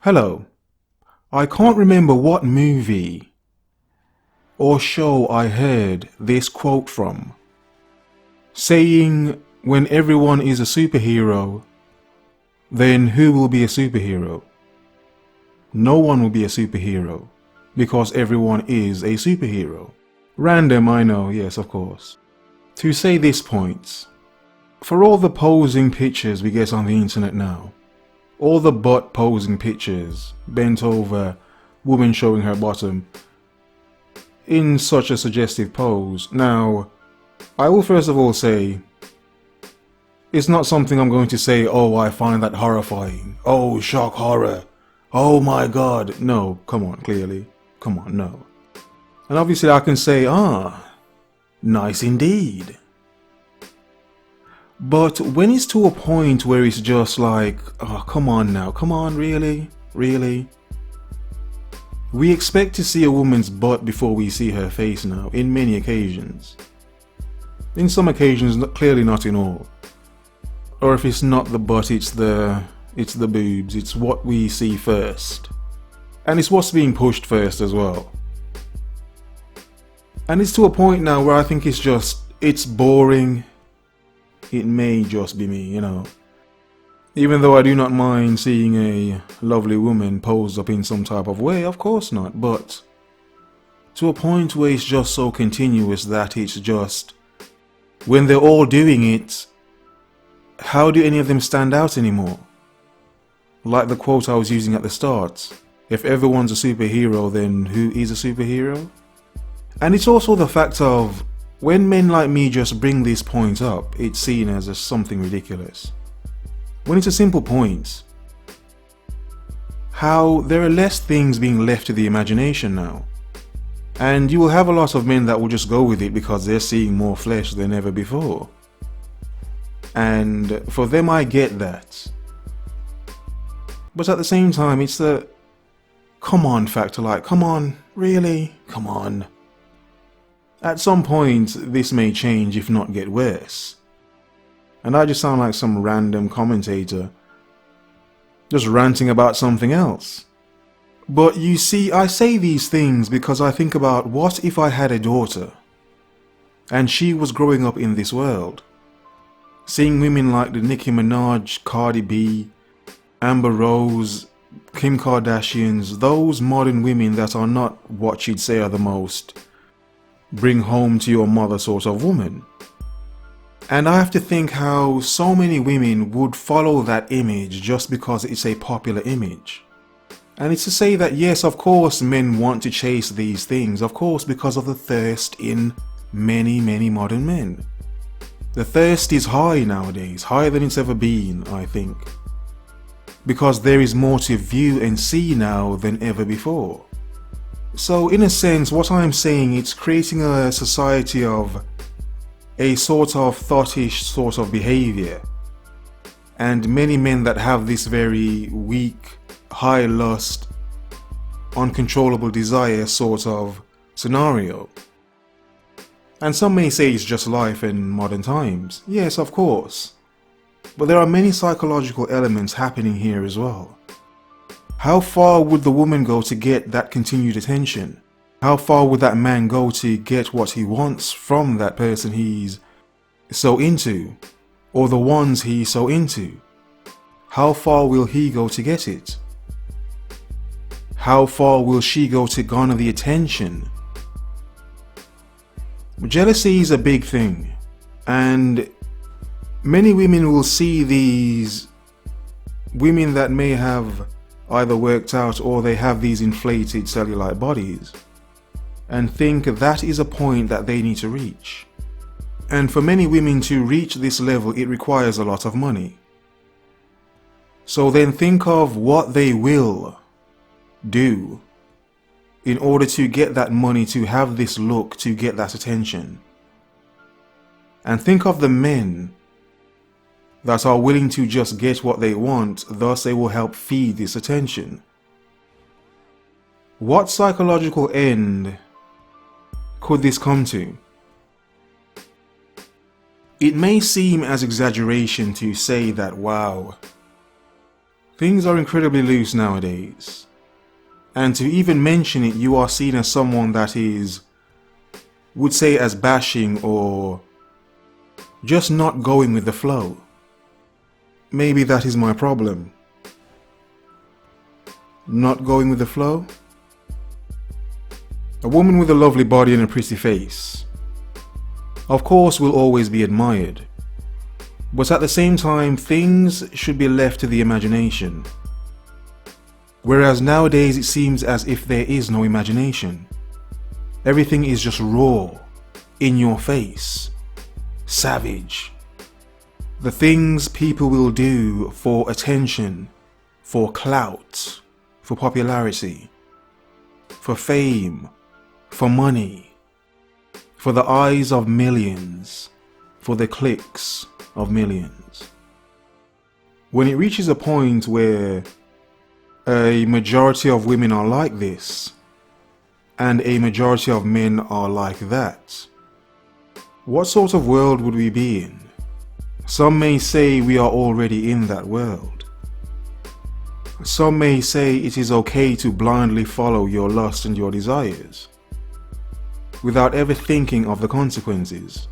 Hello. I can't remember what movie or show I heard this quote from, saying when everyone is a superhero, then who will be a superhero? No one will be a superhero because everyone is a superhero. Random, I know, yes, of course. To say this point, for all the posing pictures we get on the internet now, all the butt posing pictures, bent over, woman showing her bottom, in such a suggestive pose. Now, I will first of all say, it's not something I'm going to say, oh, I find that horrifying. Oh, shock horror. Oh my god. No, come on, clearly. Come on, no. And obviously I can say, nice indeed. But when it's to a point where it's just like, oh, come on now, come on, really? Really? We expect to see a woman's butt before we see her face now, in many occasions. In some occasions, clearly not in all. Or if it's not the butt, it's the boobs, it's what we see first. And it's what's being pushed first as well. And it's to a point now where I think it's boring. It may just be me, you know. Even though I do not mind seeing a lovely woman posed up in some type of way, of course not, but to a point where it's just so continuous that it's just, when they're all doing it, how do any of them stand out anymore? Like the quote I was using at the start, if everyone's a superhero, then who is a superhero? And it's also the fact of, when men like me just bring this point up, it's seen as something ridiculous. When it's a simple point, how there are less things being left to the imagination now. And you will have a lot of men that will just go with it because they're seeing more flesh than ever before. And for them, I get that. But at the same time, it's the come on factor, like, come on, really? Come on. At some point, this may change, if not get worse. And I just sound like some random commentator, just ranting about something else. But you see, I say these things because I think about, what if I had a daughter, and she was growing up in this world, seeing women like the Nicki Minaj, Cardi B, Amber Rose, Kim Kardashians, those modern women that are not what you'd say are the most bring home to your mother sort of woman. And I have to think how so many women would follow that image just because it's a popular image. And it's to say that yes, of course men want to chase these things, of course, because of the thirst in many modern men. The thirst is high nowadays, higher than it's ever been, I think. Because there is more to view and see now than ever before. So in a sense, what I'm saying, it's creating a society of a sort of thoughtish sort of behavior. And many men that have this very weak, high lust, uncontrollable desire sort of scenario. And some may say it's just life in modern times. Yes, of course. But there are many psychological elements happening here as well. How far would the woman go to get that continued attention? How far would that man go to get what he wants from that person he's so into, or the ones he's so into? How far will he go to get it? How far will she go to garner the attention? Jealousy is a big thing, and many women will see these women that may have either worked out or they have these inflated cellulite bodies and think that is a point that they need to reach. And for many women to reach this level, it requires a lot of money. So then think of what they will do in order to get that money, to have this look, to get that attention. And think of the men that are willing to just get what they want, thus they will help feed this attention. What psychological end could this come to? It may seem as exaggeration to say that, wow, Things are incredibly loose nowadays. And to even mention it, you are seen as someone that would say as bashing or just not going with the flow. Maybe that is my problem. Not going with the flow? A woman with a lovely body and a pretty face, of course, will always be admired. But at the same time, things should be left to the imagination. Whereas nowadays it seems as if there is no imagination. Everything is just raw, in your face, savage. The things people will do for attention, for clout, for popularity, for fame, for money, for the eyes of millions, for the clicks of millions. When it reaches a point where a majority of women are like this and a majority of men are like that, what sort of world would we be in? Some may say we are already in that world. Some may say it is okay to blindly follow your lust and your desires without ever thinking of the consequences.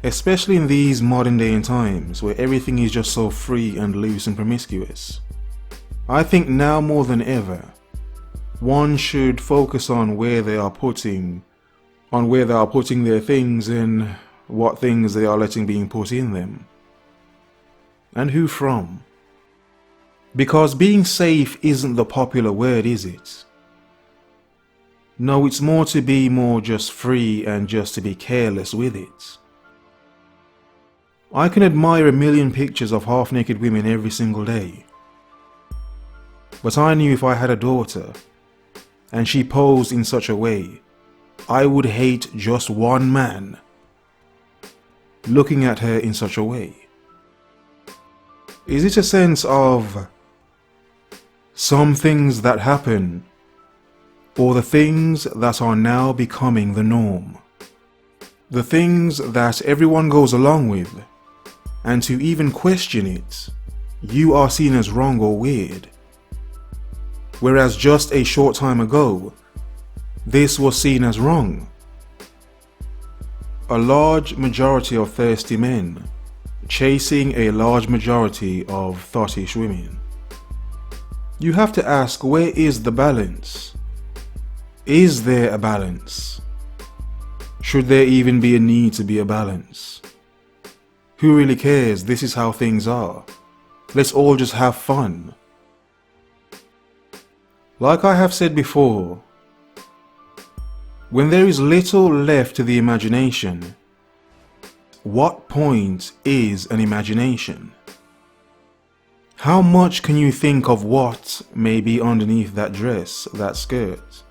Especially in these modern day and times where everything is just so free and loose and promiscuous. I think now more than ever, one should focus on where they are putting their things and what things they are letting being put in them. And who from? Because being safe isn't the popular word, is it? No, it's more to be more just free and just to be careless with it. I can admire a million pictures of half-naked women every single day. But I knew if I had a daughter, and she posed in such a way, I would hate just one man looking at her in such a way. Is it a sense of some things that happen, or the things that are now becoming the norm? The things that everyone goes along with, and to even question it, you are seen as wrong or weird. Whereas just a short time ago, this was seen as wrong. A large majority of thirsty men chasing a large majority of thottish women. You have to ask, where is the balance? Is there a balance? Should there even be a need to be a balance? Who really cares? This is how things are. Let's all just have fun. Like I have said before, when there is little left to the imagination, what point is an imagination? How much can you think of what may be underneath that dress, that skirt,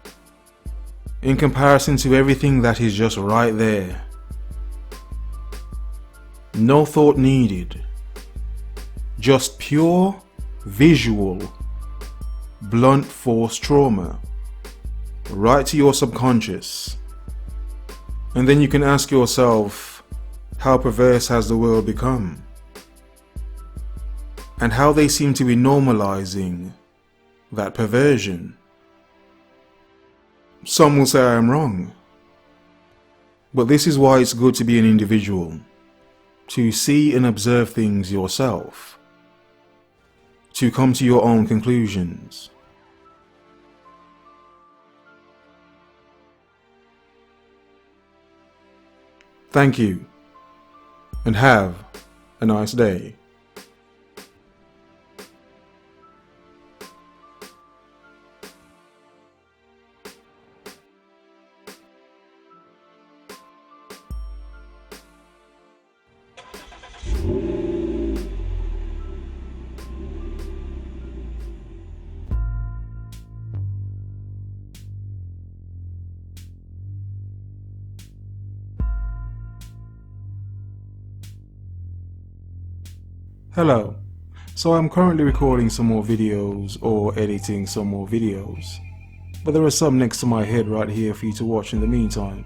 in comparison to everything that is just right there? No thought needed, just pure, visual, blunt force trauma, right to your subconscious. And then you can ask yourself, how perverse has the world become? And how they seem to be normalizing that perversion. Some will say I am wrong. But this is why it's good to be an individual. To see and observe things yourself. To come to your own conclusions. Thank you, and have a nice day. Hello, so I'm currently recording some more videos or editing some more videos, but there are some next to my head right here for you to watch in the meantime.